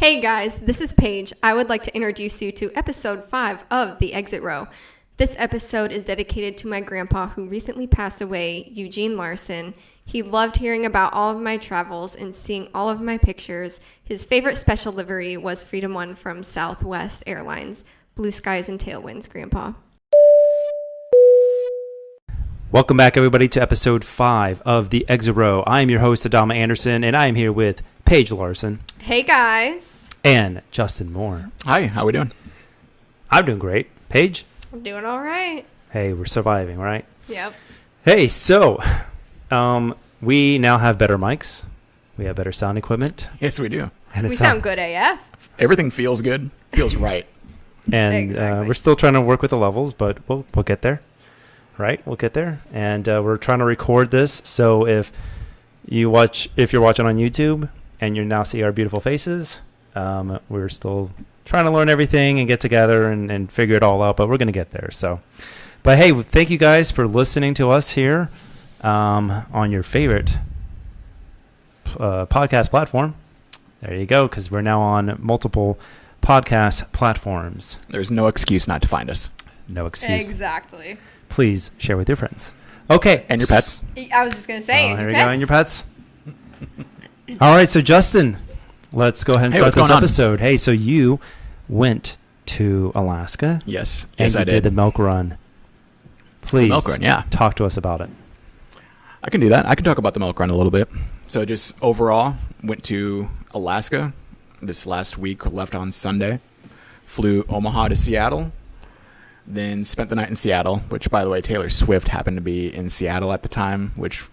Hey guys, this is Paige. I would like to introduce you to episode 5 of The Exit Row. This episode is dedicated to my grandpa who recently passed away, Eugene Larsen. He loved hearing about all of my travels and seeing all of my pictures. His favorite special livery was Freedom One from Southwest Airlines. Blue skies and tailwinds, Grandpa. Welcome back, everybody, to episode 5 of The Exit Row. I am your host, Adama Anderson, and I am here with Paige Larsen. Hey, guys. And Justin Moore. Hi, how we doing? I'm doing great. Paige? I'm doing all right. Hey, we're surviving, right? Yep. Hey, so we now have better mics. We have better sound equipment. Yes, we do. And We sound good AF. Everything feels good. Feels right. And Exactly. we're still trying to work with the levels, but we'll get there. Right? We'll get there. And we're trying to record this, so if you're watching on YouTube and you now see our beautiful faces, we're still trying to learn everything and get together and figure it all out, but we're going to get there. So, but hey, thank you guys for listening to us here on your favorite podcast platform. There you go, because we're now on multiple podcast platforms. There's no excuse not to find us. No excuse. Exactly. Please share with your friends. Okay. And your pets. I was just going to say, Here we go. And your pets. All right. So, Justin, let's go ahead and start this episode. Hey, so you went to Alaska. Yes. And Yes, I did the milk run. Please milk run, yeah. Talk to us about it. I can do that. I can talk about the milk run a little bit. So just overall, went to Alaska this last week, left on Sunday. Flew Omaha to Seattle. Then spent the night in Seattle, which, by the way, Taylor Swift happened to be in Seattle at the time, which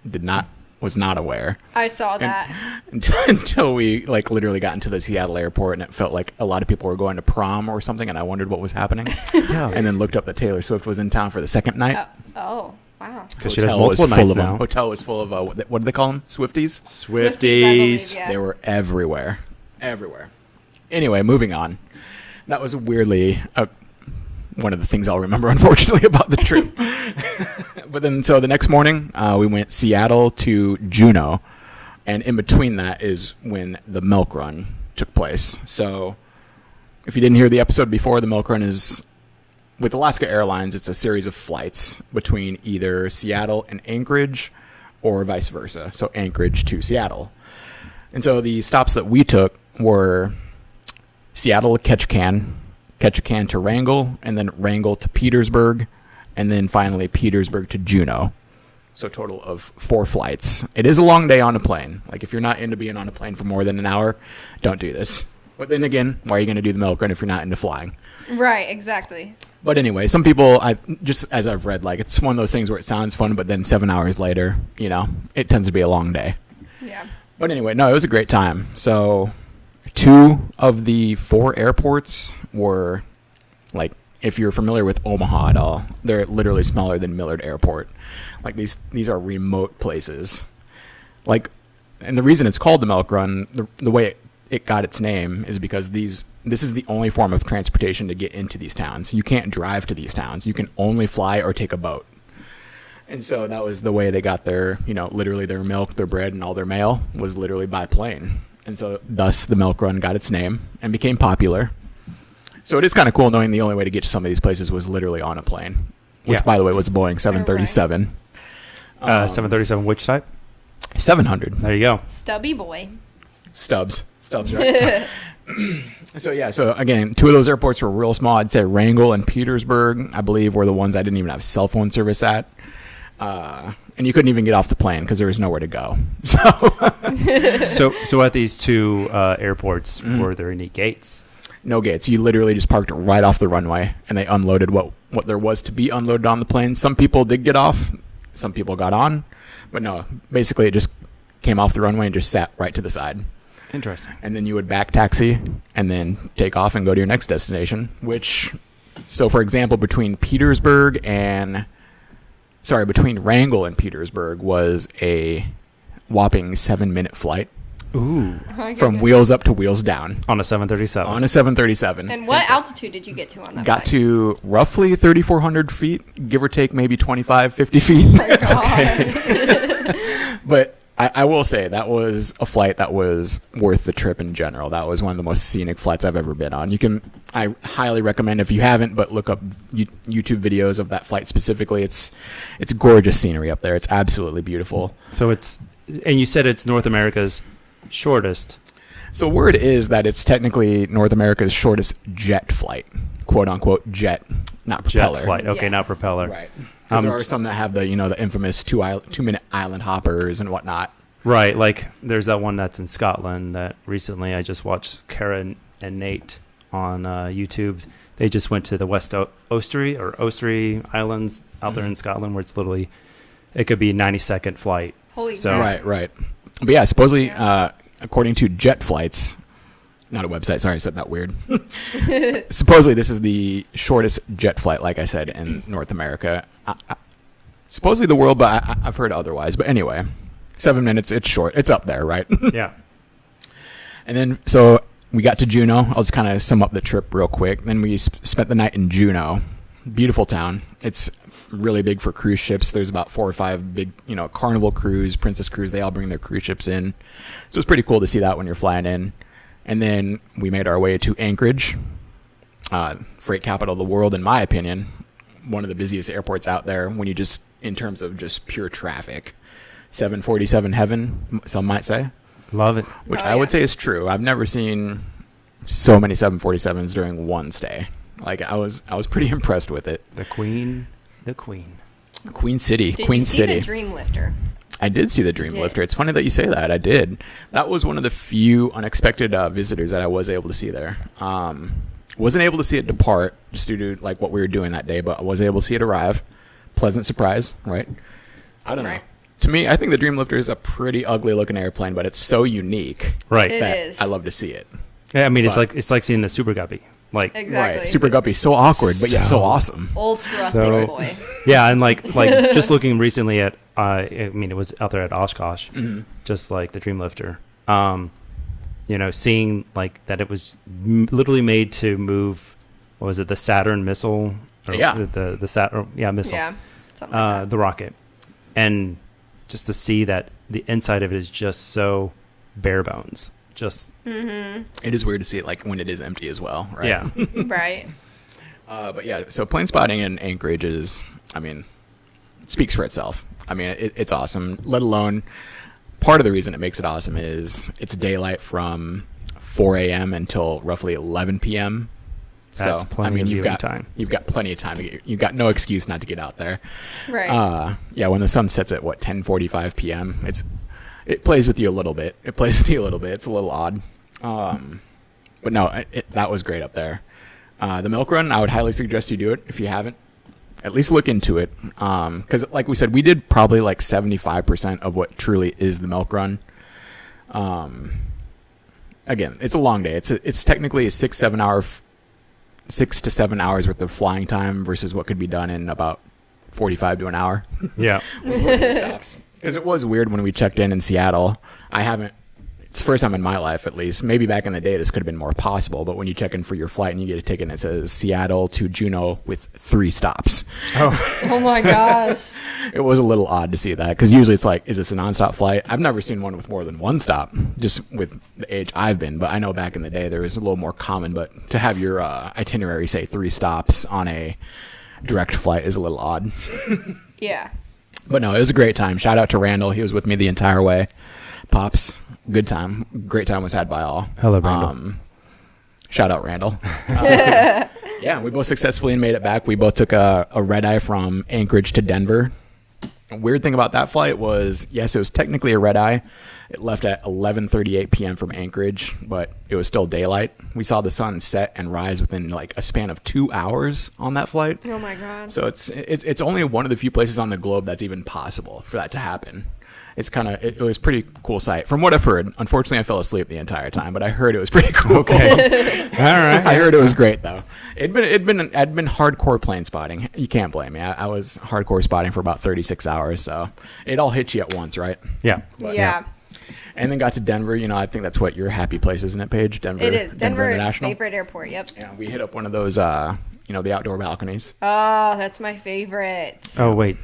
was not aware. I saw that. Until we literally got into the Seattle airport, and it felt like a lot of people were going to prom or something, and I wondered what was happening. Yeah. And then looked up that Taylor Swift was in town for the second night. Oh, wow. Because she has multiple nights now. Hotel was full of, what do they call them? Swifties? Swifties, I believe, yeah. They were everywhere. Everywhere. Anyway, moving on. That was weirdly one of the things I'll remember, unfortunately, about the trip. But then, so the next morning, we went Seattle to Juneau. And in between that is when the milk run took place. So if you didn't hear the episode before, the milk run is with Alaska Airlines. It's a series of flights between either Seattle and Anchorage or vice versa. So Anchorage to Seattle. And so the stops that we took were Seattle to Ketchikan to Wrangell, and then Wrangell to Petersburg, and then finally Petersburg to Juneau. So a total of 4 flights. It is a long day on a plane. Like, if you're not into being on a plane for more than an hour, don't do this. But then again, why are you going to do the milk run if you're not into flying? Right, exactly. But anyway, some people, just as I've read, it's one of those things where it sounds fun, but then 7 hours later, it tends to be a long day. Yeah. But anyway, no, it was a great time. So 2 of the 4 airports were, if you're familiar with Omaha at all, they're literally smaller than Millard Airport. These are remote places. And the reason it's called the milk run, the way it got its name is because this is the only form of transportation to get into these towns. You can't drive to these towns. You can only fly or take a boat. And so that was the way they got their, literally their milk, their bread, and all their mail was literally by plane. And so thus the milk run got its name and became popular. So it is kind of cool knowing the only way to get to some of these places was literally on a plane, which, by the way, was a Boeing 737. 737, which type? 700. There you go. Stubby boy. Stubbs, right? So again, 2 of those airports were real small. I'd say Wrangell and Petersburg, I believe, were the ones I didn't even have cell phone service at. And you couldn't even get off the plane because there was nowhere to go. So at these 2 airports, were there any gates? No gates. You literally just parked right off the runway, and they unloaded what there was to be unloaded on the plane. Some people did get off. Some people got on. But no, basically it just came off the runway and just sat right to the side. Interesting. And then you would back taxi and then take off and go to your next destination, so for example, between Wrangell and Petersburg was a whopping 7-minute flight. Ooh. From wheels up to wheels down. On a 737. On a 737. And what altitude did you get to on that Got flight? to roughly 3,400 feet, give or take maybe 25, 50 feet. Oh, God. But I will say that was a flight that was worth the trip in general. That was one of the most scenic flights I've ever been on. I highly recommend, if you haven't, but look up YouTube videos of that flight specifically. It's gorgeous scenery up there. It's absolutely beautiful. So and you said it's North America's shortest. So word is that it's technically North America's shortest jet flight, quote unquote jet, not propeller. Jet flight, okay, Yes. not propeller. Right. Because there are some that have the infamous 2-minute island hoppers and whatnot. Right, like there's that one that's in Scotland that recently I just watched Kara and Nate on YouTube. They just went to the West Ostrey Islands out there in Scotland, where it's literally, it could be a 90-second flight. Holy So- crap. Right. But yeah, supposedly, according to Jet Flights, not a website, sorry, I said that weird. Supposedly, this is the shortest jet flight, like I said, in North America. Supposedly the world, but I've heard otherwise. But anyway, 7 minutes, it's short. It's up there, right? Yeah. And then, so we got to Juneau. I'll just kind of sum up the trip real quick. Then we spent the night in Juneau. Beautiful town. It's really big for cruise ships. There's about 4 or 5 big, Carnival cruise, Princess cruise. They all bring their cruise ships in. So it's pretty cool to see that when you're flying in. And then we made our way to Anchorage, freight capital of the world, in my opinion. One of the busiest airports out there when you just, in terms of just pure traffic. 747 heaven, some might say. Love it. Which Oh, I would yeah. say is true. I've never seen so many 747s during one stay. Like I was pretty impressed with it. The Queen. Queen City, Did Queen you see City. the Dream Lifter? I did see the Dream did? Lifter. It's funny that you say that. I did. That was one of the few unexpected visitors that I was able to see there. Wasn't able to see it depart just due to like what we were doing that day, but I was able to see it arrive. Pleasant surprise, right? I don't know. Right. To me, I think the Dream Lifter is a pretty ugly looking airplane, but it's so unique Right. It that is. I love to see it. Yeah, I mean, But- it's like seeing the Super Guppy. Like, Exactly. Right. Super Guppy, so awkward, but yet so So- awesome. Ultra So- thick boy. yeah, and like just looking recently at, I mean, it was out there at Oshkosh, just like the Dream Lifter. Seeing like that it was literally made to move. What was it? The Saturn missile? Or Yeah. The Saturn, missile. Yeah. Something like that. The rocket, and just to see that the inside of it is just so bare bones. Just It is weird to see it like when it is empty as well, right? yeah. Right. But yeah, so plane spotting in Anchorage is, I mean, it speaks for itself. I mean, it's awesome. Let alone, part of the reason it makes it awesome is it's daylight from 4 a.m. until roughly 11 p.m. That's So plenty I mean, of you've viewing got time. You've got plenty of time to get. You've got no excuse not to get out there. Right. Yeah, when the sun sets at 10:45 p.m., it plays with you a little bit. It's a little odd. But no, that was great up there. The milk run, I would highly suggest you do it if you haven't. At least look into it. Because like we said, we did probably like 75% of what truly is the milk run. Again, it's a long day. It's technically a 6 to 7 hours worth of flying time versus what could be done in about 45 to an hour. Yeah. Because it was weird when we checked in Seattle. It's the first time in my life, at least. Maybe back in the day, this could have been more possible. But when you check in for your flight and you get a ticket and it says Seattle to Juneau with 3 stops, Oh my gosh. it was a little odd to see that. Because usually it's like, is this a nonstop flight? I've never seen one with more than 1 stop, just with the age I've been. But I know back in the day there was a little more common. But to have your itinerary say 3 stops on a direct flight is a little odd. Yeah. But no, it was a great time. Shout out to Randall. He was with me the entire way. Pops, good time. Great time was had by all. Hello, Randall. Shout out Randall. Yeah, we both successfully made it back. We both took a red eye from Anchorage to Denver. A weird thing about that flight was, yes, it was technically a red eye. It left at 11:38 p.m. from Anchorage, but it was still daylight. We saw the sun set and rise within like a span of 2 hours on that flight. Oh my god. So it's only one of the few places on the globe that's even possible for that to happen. It was a pretty cool sight from what I've heard. Unfortunately, I fell asleep the entire time, but I heard it was pretty cool. Okay. All right. I heard it was great though. I'd been hardcore plane spotting. You can't blame me. I was hardcore spotting for about 36 hours, so it all hits you at once, right? Yeah. Yeah. And then got to Denver. I think that's what your happy place, isn't it, Paige? Denver. It is. Denver International. favorite airport. Yep. Yeah, we hit up one of those, the outdoor balconies. Oh, that's my favorite. Oh wait.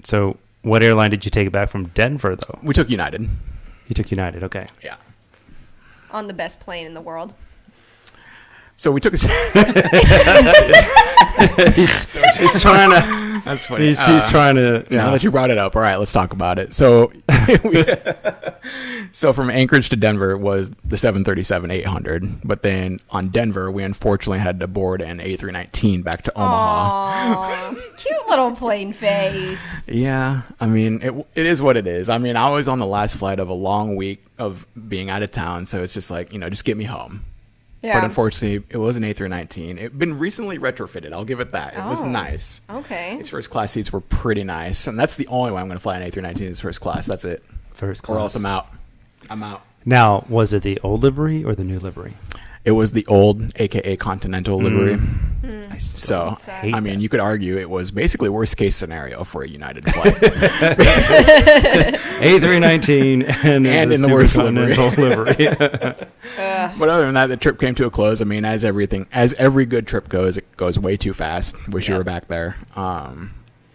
So What airline did you take it back from Denver, though? We took United. You took United, okay. Yeah. On the best plane in the world. So we took a... he's trying to... That's funny. He's trying to... Now that you brought it up, all right, let's talk about it. So, so from Anchorage to Denver was the 737-800, but then on Denver, we unfortunately had to board an A319 back to Omaha. Aww, cute little plane face. Yeah, I mean, it is what it is. I mean, I was on the last flight of a long week of being out of town, so it's just like, just get me home. Yeah. But unfortunately, it was an A319. It had been recently retrofitted. I'll give it that. It was nice. Okay. Its first class seats were pretty nice. And that's the only way I'm going to fly an A319 is first class. That's it. First class. Or else I'm out. I'm out. Now, was it the old livery or the new livery? It was the old, a.k.a. Continental livery. So, I mean, you could argue it was basically worst case scenario for a United flight. A319 and in the worst Continental livery. But other than that, the trip came to a close. I mean, as every good trip goes, it goes way too fast. Wish you were back there. But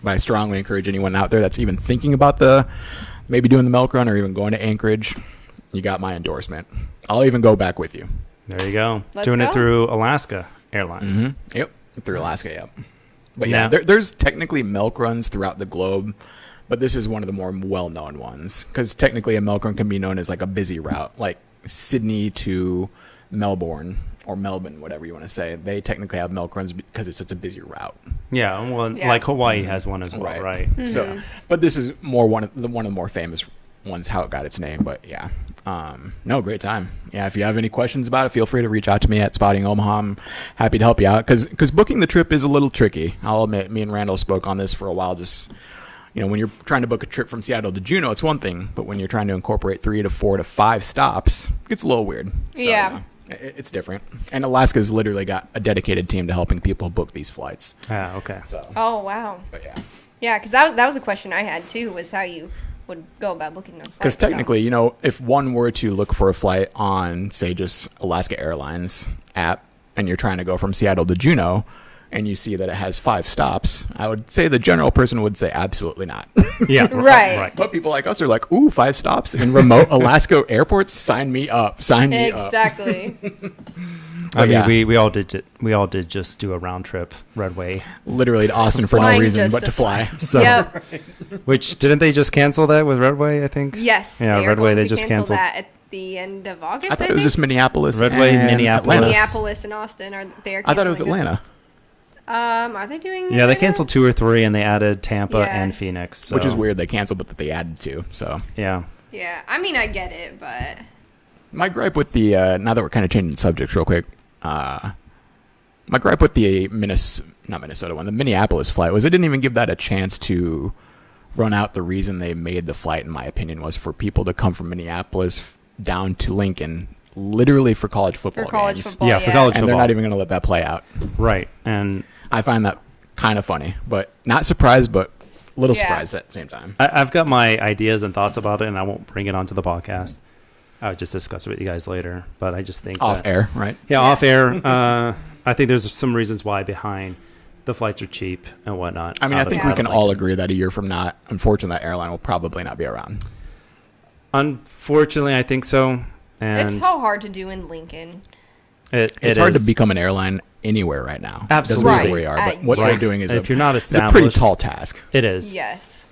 I strongly encourage anyone out there that's even thinking about maybe doing the milk run or even going to Anchorage. You got my endorsement. I'll even go back with you. There you go. Let's Doing go. it through Alaska Airlines. Mm-hmm. Yep, through Alaska. Yep. But yeah, there's technically milk runs throughout the globe, but this is one of the more well-known ones because technically a milk run can be known as like a busy route, like Sydney to Melbourne or Melbourne, whatever you want to say. They technically have milk runs because it's such a busy route. Yeah, well, like Hawaii has one as well, right? Mm-hmm. So, but this is more one of the more famous ones, how it got its name. But yeah, no, great time. Yeah, if you have any questions about it, feel free to reach out to me at Spotting Omaha. I'm happy to help you out because booking the trip is a little tricky. I'll admit, me and Randall spoke on this for a while. Just when you're trying to book a trip from Seattle to Juneau, it's one thing, but when you're trying to incorporate 3 to 4 to 5 stops, it gets a little weird. So, Yeah. It's different. And Alaska's literally got a dedicated team to helping people book these flights. Ah, okay. So, Oh, wow. but yeah. Yeah, because that was a question I had, too, was how you would go about booking those flights. Because technically, if one were to look for a flight on, say, just Alaska Airlines app, and you're trying to go from Seattle to Juneau, and you see that it has 5 stops, I would say the general person would say absolutely not. Yeah, Right. But people like us are like, ooh, 5 stops in remote Alaska airports? Sign me up. Sign me up. Exactly. I mean, yeah. we all did it. We all did just do a round trip Redway. Literally to Austin for no Flying reason just but to to fly. So, Yep. which didn't they just cancel that with Redway? I think. Yes. Yeah, they are Redway going they to just cancel canceled. that at the end of August, I thought it was just Minneapolis. Redway, and Minneapolis. Atlanta. Minneapolis and Austin are there. I thought it was canceling Atlanta, Are they doing? Yeah, they Atlanta? canceled 2 or 3, and they added Tampa Yeah. and Phoenix. So. which is weird. They canceled, but that they added 2. So Yeah. Yeah, I mean, I get it, but my gripe with the now that we're kind of changing subjects real quick, my gripe with the the Minneapolis flight was they didn't even give that a chance to run out. The reason they made the flight, in my opinion, was for people to come from Minneapolis down to Lincoln, literally for college football games. Yeah, for college And they're football. not even going to let that play out. Right. And I find that kind of funny, but not surprised, but a little Yeah. surprised at the same time. I've got my ideas and thoughts about it, and I won't bring it onto the podcast. I would just discuss it with you guys later. But I just think Off air, right? Yeah, off air. I think there's some reasons why behind the flights are cheap and whatnot. I mean, I out of- think out we of can Lincoln. all agree that a year from now, unfortunately, that airline will probably not be around. Unfortunately, I think so. And it's so hard to do in Lincoln. It's hard to become an airline anywhere right now. Absolutely. Doesn't matter where you are, but what Yeah. they're doing is if you're not it's a established, pretty tall task. It is. Yes.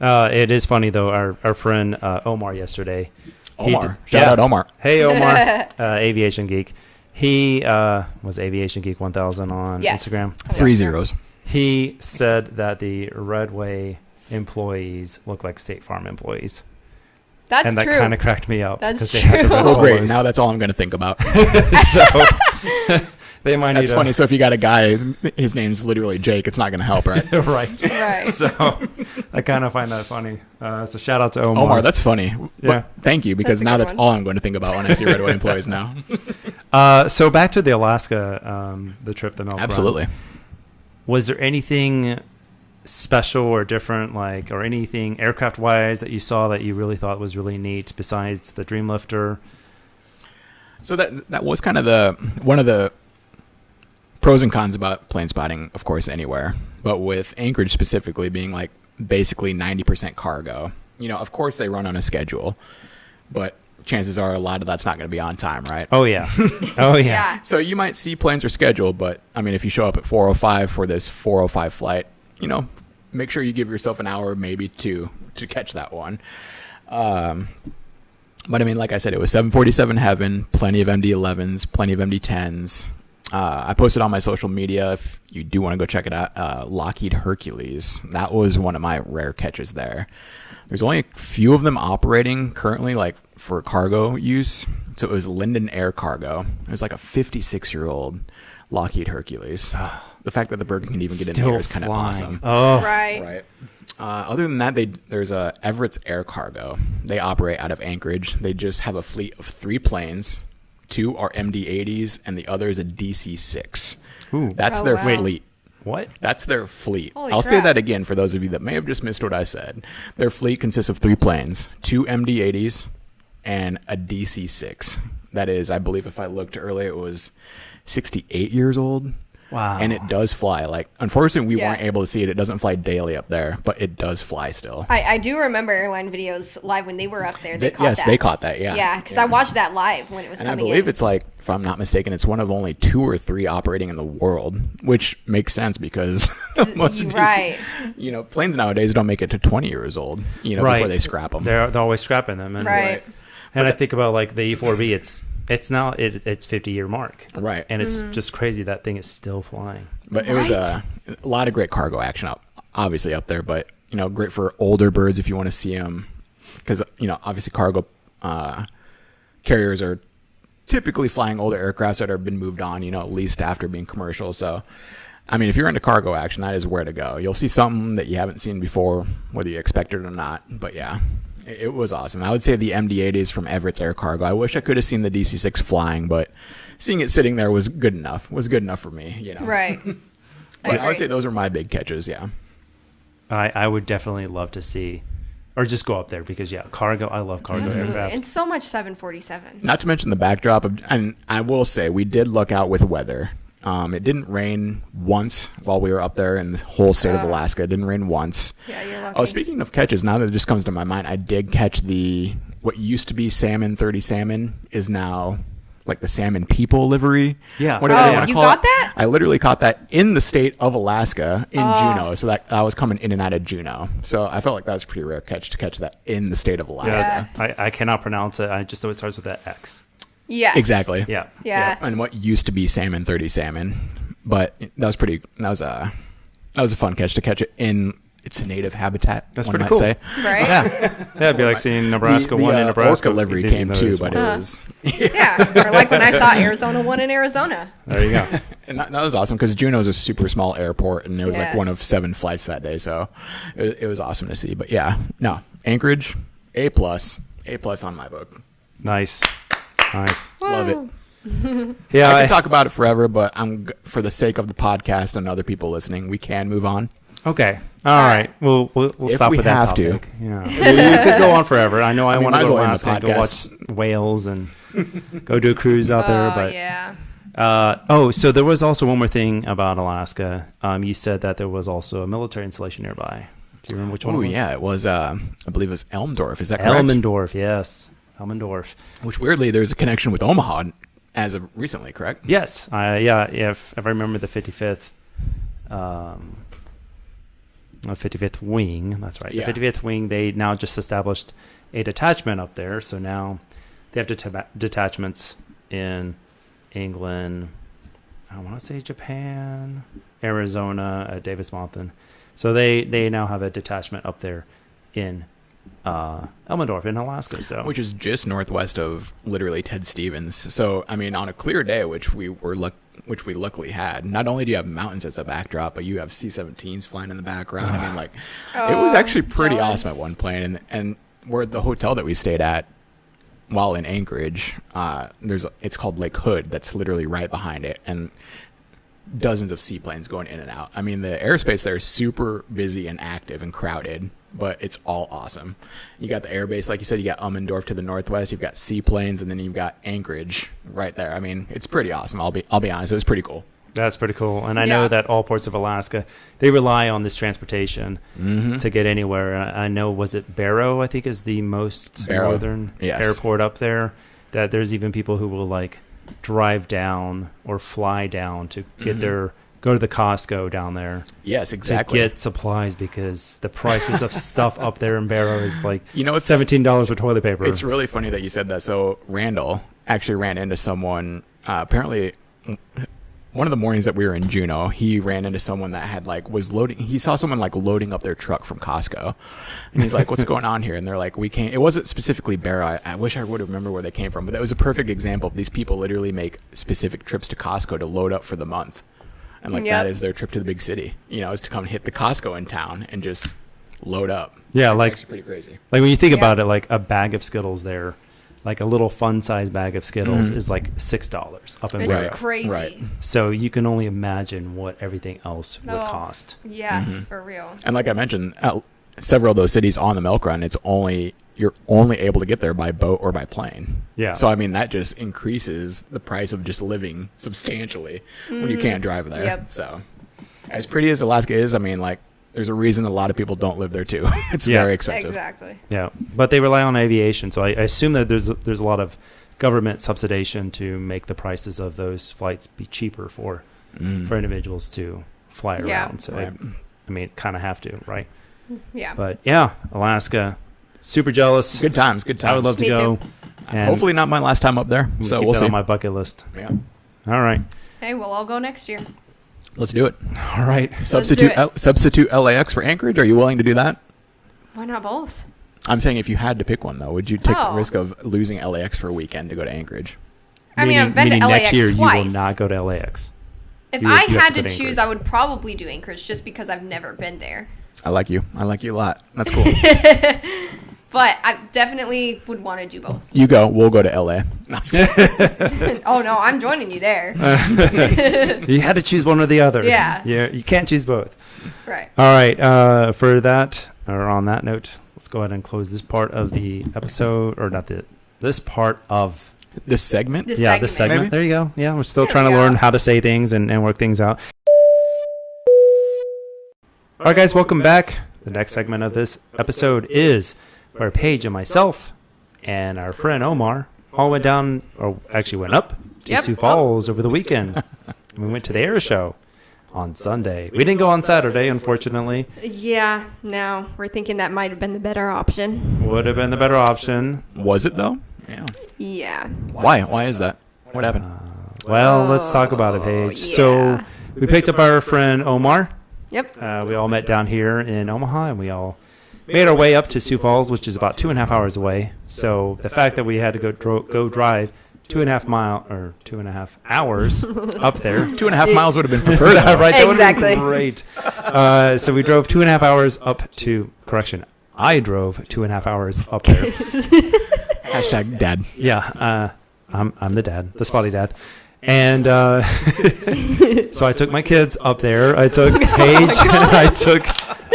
It is funny though. Our friend Omar yesterday. Omar, shout out Omar. Hey Omar, aviation geek. He was Aviation Geek 1000 on Yes. Instagram. 3 zeros. He said that the Redway employees look like State Farm employees. That's And that true. kind of cracked me up. That's 'cause they had the true. red Oh, great. polos. Now that's all I'm going to think about. So they might need That's funny. So if you got a guy, his name's literally Jake, it's not going to help, right? right. Right. So I kind of find that funny. So shout out to Omar. Omar, that's funny. Yeah. But thank you, because That's a now good that's one. all I'm going to think about when I see Redway employees now. So back to the Alaska, the trip, the milk run. Absolutely. Was there anything special or different, or anything aircraft wise that you saw that you really thought was really neat besides the Dreamlifter? So that was kind of one of the pros and cons about plane spotting, of course, anywhere. But with Anchorage specifically being like basically 90% cargo. Of course they run on a schedule, but chances are a lot of that's not going to be on time, right? Oh yeah. Oh yeah. Yeah. So you might see planes are scheduled, but I mean, if you show up at 4:05 for this 4:05 flight, make sure you give yourself an hour, maybe two, to catch that one. But I mean, like I said, it was 747 heaven, plenty of MD-11s, plenty of MD-10s. I posted on my social media, if you do want to go check it out, Lockheed Hercules. That was one of my rare catches there. There's only a few of them operating currently, like for cargo use. So it was Linden Air Cargo. It was like a 56-year-old Lockheed Hercules. The fact that the bird can even get in the air is kind of awesome. Oh, Right. Other than that, there's a Everett's Air Cargo. They operate out of Anchorage. They just have a fleet of 3 planes. 2 are MD-80s, and the other is a DC-6. Ooh. That's Oh, their wow. fleet. What? That's their fleet. Holy I'll say crap. that again for those of you that may have just missed what I said. Their fleet consists of 3 planes, 2 MD-80s, and a DC-6. That is, I believe if I looked earlier, it was 68 years old. Wow. And it does fly. Like, unfortunately, we Yeah. weren't able to see it. It doesn't fly daily up there, but it does fly still. I do remember airline videos live when they were up there. They caught Yes, that. they caught that, yeah. Yeah, because I watched that live when it was And I coming believe in. it's like, if I'm not mistaken, it's one of only 2 or 3 operating in the world, which makes sense because most of Right. these, planes nowadays don't make it to 20 years old, Right. before they scrap them. They're always scrapping them. And, Right. And I think about like the E4B. It's now it's 50-year mark. Right. And it's just crazy that thing is still flying. But it was Right. a lot of great cargo action obviously up there, but great for older birds if you want to see them, because obviously cargo carriers are typically flying older aircrafts that have been moved on, at least after being commercial. So I mean, if you're into cargo action, that is where to go. You'll see something that you haven't seen before, whether you expect it or not. But yeah, it was awesome. I would say the MD-80s from Everett's Air Cargo. I wish I could have seen the DC-6 flying, but seeing it sitting there was good enough. Was good enough for me, Right. But I would say those are my big catches. Yeah. I would definitely love to see, or just go up there because cargo. I love cargo Absolutely. aircraft. And so much 747. Not to mention the backdrop of, and I will say we did look out with weather. It didn't rain once while we were up there in the whole state of Alaska. It didn't rain once. Yeah, you're lucky. Oh, speaking of catches, now that it just comes to my mind, I did catch what used to be salmon 30 salmon is now like the salmon people livery. Yeah. Whatever they Oh, wanna you call got it. that? I literally caught that in the state of Alaska in Juneau. So that I was coming in and out of Juneau. So I felt like that was a pretty rare catch to catch that in the state of Alaska. I cannot pronounce it. I just know it starts with that X. Yes. Exactly. Yeah. Yeah. And what used to be salmon 30 salmon, but that was a fun catch to catch it in its native habitat. That's one pretty might cool. Say. Right? Yeah, it'd be like seeing Nebraska the one in Nebraska. Orca livery Didn't came know too, this but one. it was Yeah. Or like when I saw Arizona 1 in Arizona. There you go. and that was awesome because Juneau's a super small airport, and it was Yeah. like one of 7 flights that day, so it was awesome to see. But yeah, no, Anchorage, A+ on my book. Nice. Love it. Yeah, I could talk about it forever, but for the sake of the podcast and other people listening, we can move on. Okay. All right. We'll If stop we with that have to. topic. Yeah. You could go on forever. I know I mean, want might to as go to well end the Alaska and go podcast. watch whales and go do a cruise out there. Oh, But yeah. so there was also one more thing about Alaska. You said that there was also a military installation nearby. Do you remember which one? Oh it was? yeah, it was. I believe it was Elmdorf. Is that correct? Elmendorf. Yes, Elmendorf. Which weirdly, there's a connection with Omaha as of recently, correct? Yes. If I remember the 55th. 55th wing. That's right. Yeah. The 55th wing. They now just established a detachment up there. So now they have detachments in England. I want to say Japan, Arizona, at Davis Mountain. So they now have a detachment up there in Elmendorf in Alaska. So Which is just northwest of literally Ted Stevens. So I mean, on a clear day, which we luckily had, not only do you have mountains as a backdrop, but you have C-17s flying in the background. I mean, like it was actually pretty jealous. awesome at one point. And where the hotel that we stayed at while in Anchorage, it's called Lake Hood. That's literally right behind it, and dozens of seaplanes going in and out. I mean, the airspace there is super busy and active and crowded, but it's all awesome. You got the airbase, like you said, you got Elmendorf to the northwest, you've got seaplanes, and then you've got Anchorage right there. I mean, it's pretty awesome. I'll be honest, it was pretty cool. That's pretty cool. And I know that all parts of Alaska, they rely on this transportation to get anywhere. I know, was it Barrow, I think, is the most northern airport up there, that there's even people who will like drive down or fly down to get go to the Costco down there. Yes, exactly. To get supplies, because the prices of stuff up there in Barrow is like it's $17 for toilet paper. It's really funny that you said that. So Randall actually ran into someone, apparently one of the mornings that we were in Juneau, he ran into someone that had he saw someone like loading up their truck from Costco. And he's like, what's going on here? And they're like, it wasn't specifically Barrow. I wish I would remember where they came from, but that was a perfect example of these people literally make specific trips to Costco to load up for the month. And that is their trip to the big city, is to come hit the Costco in town and just load up. Yeah, it's actually pretty crazy. Like when you think about it, like a bag of Skittles there, like a little fun-sized bag of Skittles is like $6 up in Barrow. It's crazy. Right. So you can only imagine what everything else would cost. Yes, for real. And like I mentioned, several of those cities on the Milk Run, you're only able to get there by boat or by plane. Yeah. So I mean, that just increases the price of just living substantially when you can't drive there. Yep. So as pretty as Alaska is, I mean, like, there's a reason a lot of people don't live there too. It's very expensive. Exactly. Yeah, but they rely on aviation, so I assume that there's a lot of government subsidization to make the prices of those flights be cheaper for individuals to fly around. So I mean, kind of have to, right? Yeah. But yeah, Alaska, super jealous. Good times. I would love to go. Too. And hopefully not my last time up there. So we'll see. On my bucket list. Yeah. All right. Hey, we'll all go next year. Let's do it. All right. Substitute LAX for Anchorage. Are you willing to do that? Why not both? I'm saying if you had to pick one, though, would you take the risk of losing LAX for a weekend to go to Anchorage? I mean, I've been to LAX next year twice. You will not go to LAX. If I had to choose, I would probably do Anchorage just because I've never been there. I like you. I like you a lot. That's cool. But I definitely would want to do both. You go. We'll go to LA. No, oh, no. I'm joining you there. You had to choose one or the other. Yeah. You can't choose both. Right. All right. For that, or on that note, let's go ahead and close this part of the episode, or not this part of this segment. This segment. Maybe? There you go. Yeah, we're still trying to learn how to say things and work things out. All right, guys, welcome back. The next segment of this episode is where Paige and myself and our friend Omar all went down, or actually went up to Sioux Falls over the weekend. And we went to the air show on Sunday. We didn't go on Saturday, unfortunately. Yeah, no. We're thinking that might have been the better option. Would have been the better option. Was it, though? Yeah. Why? Why is that? What happened? Well, let's talk about it, Paige. Yeah. So we picked up our friend Omar. Yep. We all met down here in Omaha, and we all made our way up to Sioux Falls, which is about 2.5 hours away. So the fact that we had to go drive 2.5 hours up there. 2.5 miles would have been preferred. Right? That would have Exactly. been great. So we drove 2.5 hours up to, I drove 2.5 hours up there. Hashtag dad. Yeah. I'm the dad, the spotty dad. And so I took my kids up there. I took Paige and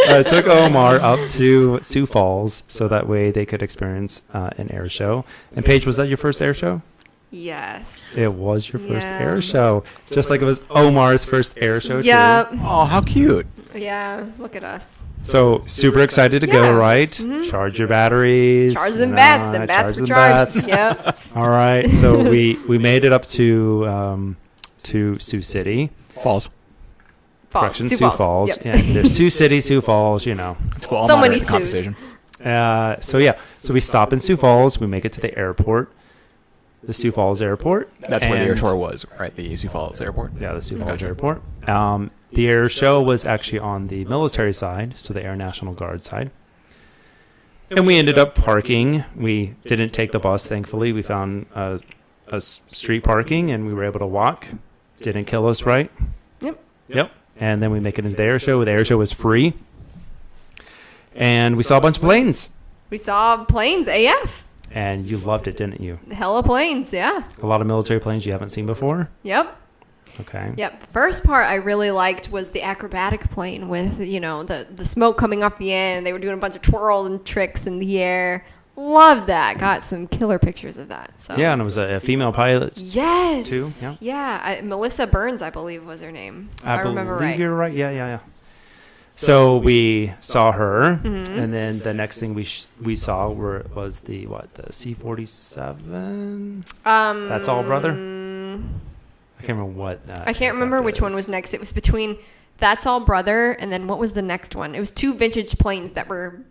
I took Omar up to Sioux Falls so that way they could experience an air show. And Paige, was that your first air show? Yes. It was your first air show. Just like it was Omar's first air show, too. Oh, how cute. Yeah, look at us. So super excited to go, right? Mm-hmm. Charge your batteries. Charge them bats. Them bats were charged. Yep. All right. So we made it up to Sioux City. Falls. Correction, Sioux Falls. Yep. Yeah, there's Sioux City, Sioux Falls, you know. It's cool. So many Sioux. So we stop in Sioux Falls. We make it to the airport, the Sioux Falls Airport. That's where the air tour was, right? The Sioux Falls Airport. Yeah, the Sioux Falls Airport. The air show was actually on the military side, so the Air National Guard side. And we ended up parking. We didn't take the bus, thankfully. We found a street parking, and we were able to walk. Didn't kill us, right? Yep. And then we make it into the air show. The air show was free. And we saw a bunch of planes. We saw planes, AF. And you loved it, didn't you? Hella planes, yeah. A lot of military planes you haven't seen before? Yep. Okay. Yep. The first part I really liked was the acrobatic plane with, the smoke coming off the end. And they were doing a bunch of twirls and tricks in the air. Love that. Got some killer pictures of that. So Yeah, and it was a female pilot. Yes. Too, yeah. Yeah. Melissa Burns, I believe, was her name. If I remember believe right. you're right. Yeah. So we saw her, and then the next thing we saw was the C-47. That's all, brother. I can't remember what. I can't remember which one was next. It was between That's All Brother, and then what was the next one? It was two vintage planes that were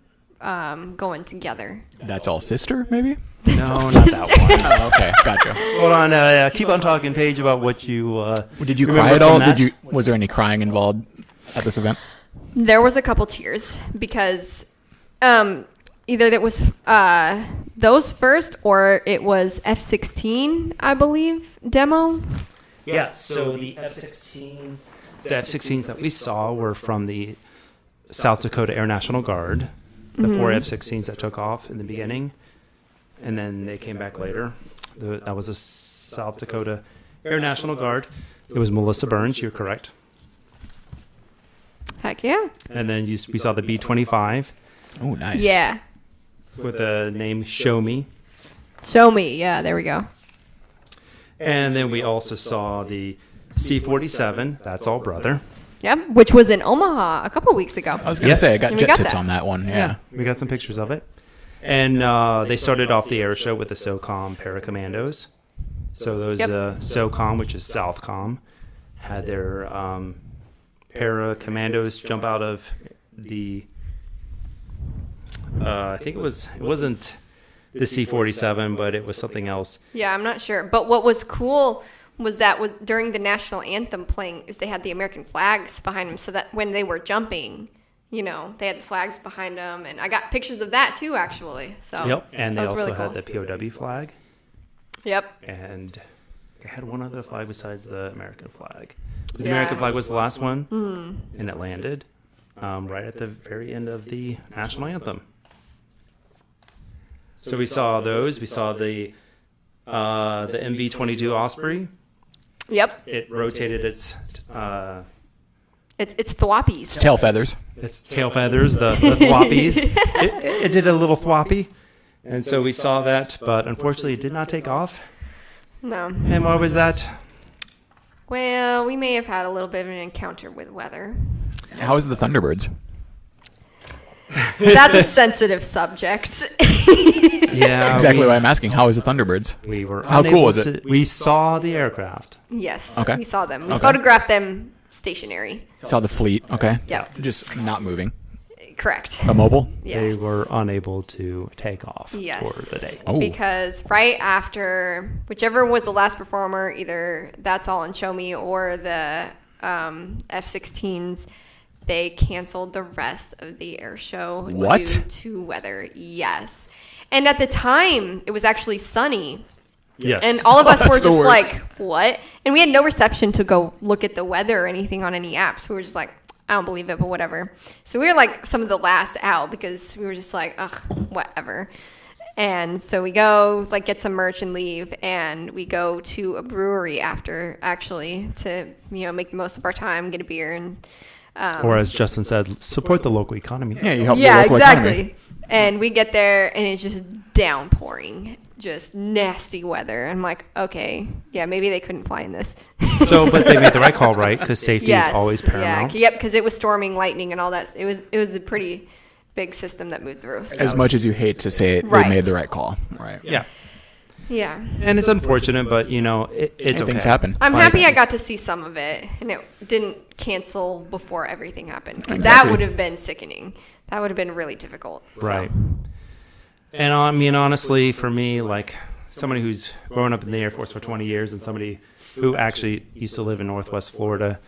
going together. That's All Sister, maybe? No, not that one. Oh, okay, gotcha. Hold on. Keep on talking, Paige, about what you. Did you remember cry at all? from that? Was there any crying involved at this event? There was a couple tears because either that was those first or it was F-16, I believe, demo. Yeah. So the F-16s that we saw were from the South Dakota Air National Guard. The four F-16s that took off in the beginning, and then they came back later. That was a South Dakota Air National Guard. It was Melissa Burns. You're correct. Heck yeah. And then we saw the B-25 Oh, nice. Yeah. with the name Show Me. Show me. Yeah, there we go. And then we also saw the C-47. That's all, brother. Yep, which was in Omaha a couple weeks ago. I was going to say, I got And we jet got tips that. on that one. Yeah, we got some pictures of it. And they started off the air show with the SOCOM Paracommandos. So those SOCOM, which is Southcom, had their Paracommandos jump out of the. I think it wasn't the C-47, but it was something else. Yeah, I'm not sure. But what was cool was that during the national anthem playing is they had the American flags behind them so that when they were jumping, they had the flags behind them. And I got pictures of that too, actually. So Yep, and they that was also really cool. had the POW flag. Yep. And they had one other flag besides the American flag. The Yeah. American flag was the last one, and it landed right at the very end of the national anthem. So we saw those. We saw the MV-22 Osprey. Yep. It rotated its It's thwappies. Tail feathers. its tail feathers, the thwappies. It did a little thwappy, and so we saw that. But unfortunately, it did not take off. No. And why was that? Well, we may have had a little bit of an encounter with weather. How is the Thunderbirds? That's a sensitive subject. Yeah, Exactly why I'm asking. How is the Thunderbirds? We were. How cool unable was it? We saw the aircraft. Yes. Okay. We saw them. We Okay. photographed them stationary. Saw the fleet. Okay. Yeah. Just not moving. Correct. Immobile. Yes. They were unable to take off Yes. for the day. Oh. Because right after, whichever was the last performer, either That's All and Show Me or the F-16s, they canceled the rest of the air show What? due to weather. Yes. And at the time, it was actually sunny. Yes. And all of us were That's the just worst. like, what? And we had no reception to go look at the weather or anything on any apps. We were just like, I don't believe it, but whatever. So we were like some of the last out because we were just like, ugh, whatever. And so we go, like, get some merch and leave. And we go to a brewery after, actually, to, make the most of our time, get a beer. And or as Justin said, support the local economy. Yeah, you help yeah, the local exactly. economy. And we get there, and it's just downpouring. Just nasty weather. I'm like, okay, yeah, maybe they couldn't fly in this. So, but they made the right call, right? Because safety is always paramount. Yeah, yep, because it was storming, lightning, and all that. It was a pretty big system that moved through. So. As much as you hate to say it, Right. they made the right call. Right. Yeah. Yeah. And it's unfortunate, but, it's okay. Things happen. I'm Like- happy I got to see some of it, and it didn't cancel before everything happened. 'Cause Exactly. that would have been sickening. That would have been really difficult. So. Right. And I mean, honestly, for me, like somebody who's grown up in the Air Force for 20 years and somebody who actually used to live in Northwest Florida,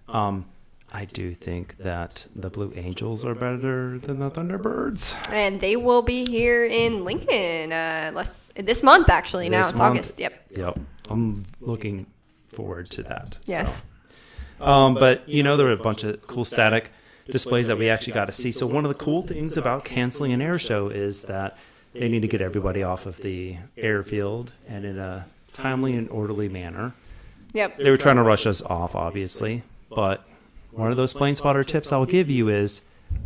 I do think that the Blue Angels are better than the Thunderbirds. And they will be here in Lincoln this month, actually. Now This it's month. August. Yep. Yep. I'm looking forward to that. Yes. So. But, there were a bunch of cool static displays that we actually got to see. So one of the cool things about canceling an air show is that they need to get everybody off of the airfield and in a timely and orderly manner. Yep. They were trying to rush us off, obviously, but one of those plane spotter tips I'll give you is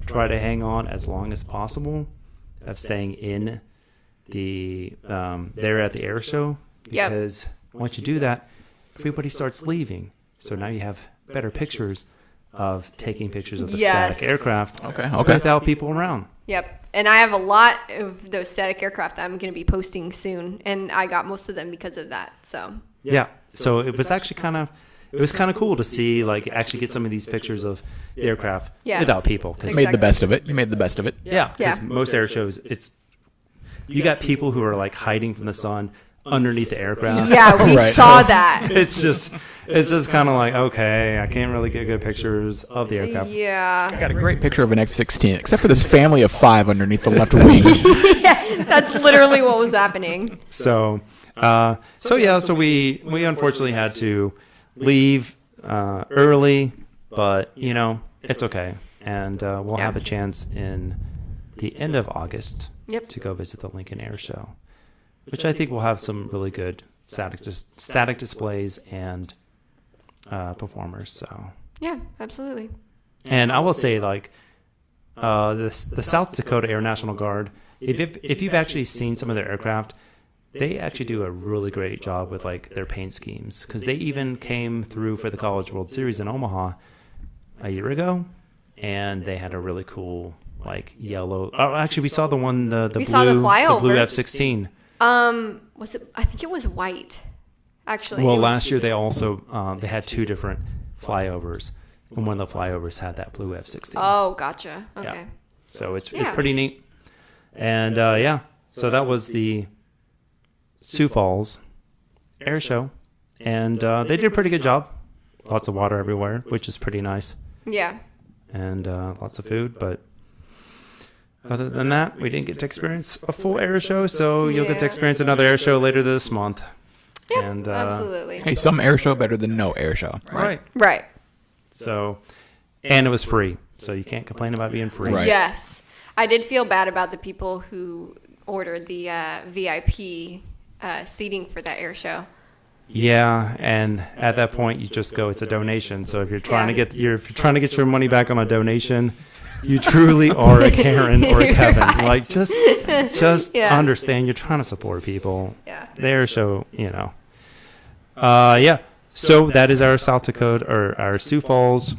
try to hang on as long as possible of staying in there at the air show, because once you do that, everybody starts leaving. So now you have better pictures of taking pictures of the static aircraft without people around. Yep. And I have a lot of those static aircraft that I'm going to be posting soon, and I got most of them because of that. So yeah. So it was actually kind of cool to see, like, actually get some of these pictures of the aircraft without people. You made the best of it. Yeah. Because most air shows, you got people who are like hiding from the sun underneath the aircraft. Yeah, we saw that. It's just kind of like, okay, I can't really get good pictures of the aircraft. Yeah. I got a great picture of an F-16, except for this family of 5 underneath the left wing. Yes, that's literally what was happening. So we unfortunately had to leave early, but it's okay, and we'll have a chance in the end of August to go visit the Lincoln Air Show, which I think will have some really good static displays and performers. So yeah, absolutely. And I will say, like, the South Dakota Air National Guard, if you've actually seen some of their aircraft, they actually do a really great job with, like, their paint schemes, because they even came through for the College World Series in Omaha a year ago, and they had a really cool, like, yellow. Oh, actually, we saw the one the blue F-16. Was it? I think it was white. Actually. Well, last year they also they had 2 different flyovers, and one of the flyovers had that blue F-16. Oh, gotcha. Okay. Yeah. So it's pretty neat, and so that was the Sioux Falls Airshow, and they did a pretty good job. Lots of water everywhere, which is pretty nice. Yeah. And lots of food, but other than that, we didn't get to experience a full air show, so you'll get to experience another air show later this month. Yeah, and, absolutely. Hey, some air show better than no air show. Right. So, and it was free, so you can't complain about being free. Right. Yes. I did feel bad about the people who ordered the VIP seating for that air show. Yeah, and at that point, you just go, it's a donation. So if you're trying to get your money back on a donation, you truly are a Karen or a Kevin. Right. Like, just understand you're trying to support people. Yeah. The air show, So that is our South Dakota, or our Sioux Falls